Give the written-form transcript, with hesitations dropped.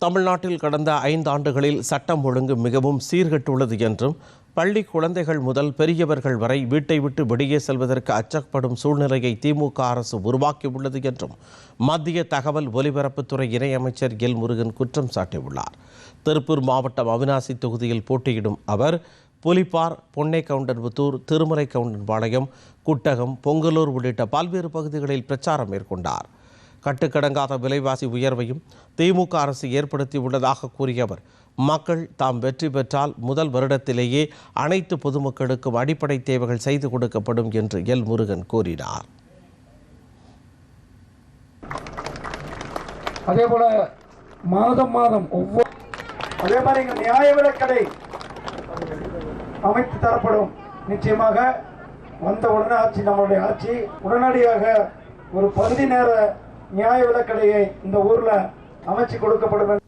தமிழ்நாட்டில் கடந்த 5 ஆண்டுகளில் சட்டம் ஒழுங்கு மிகவும் சீர்கெட்டுள்ளது என்றும் பள்ளி குழந்தைகள் முதல் பெரியவர்கள் வரை வீட்டை விட்டு வெளியே செல்வதற்கு அச்சப்படும் சூழ்நிலையை திமுக அரசு உருவாக்கியுள்ளது என்றும் மத்திய தகவல் ஒலிபரப்புத்துறை இணையமைச்சர் எல் முருகன் குற்றம் சாட்டியுள்ளார். திருப்பூர் மாவட்டம் அவிநாசி தொகுதியில் போட்டியிடும் அவர் புலிப்பார், பொன்னைக்கவுண்டன்புத்தூர், திருமலைக்கவுண்டன்பாளையம், குட்டகம், பொங்கலூர் உள்ளிட்ட பல்வேறு பகுதிகளில் பிரச்சாரம் மேற்கொண்டார். கட்டுக்கடங்காத விலைவாசி உயர்வையும் திமுக அரசு ஏற்படுத்தியுள்ளதாக கூறிய அவர், மக்கள் தாம் வெற்றி பெற்றால் முதல் வருடத்திலேயே அனைத்து பொதுமக்களுக்கும் அடிப்படை தேவைகள் செய்து கொடுக்கப்படும் என்று எல் முருகன் கூறினார். அதேபோல மாதம் ஒவ்வொரு அதே மாதிரி நியாய விலைக்கடை அமைத்து தரப்படும். நிச்சயமாக வந்த உடனே ஆட்சி, நம்மளுடைய ஆட்சி உடனடியாக ஒரு பகுதி நேர நியாய விலைக்கடையை இந்த ஊர்ல அமைச்சு கொடுக்கப்படும்.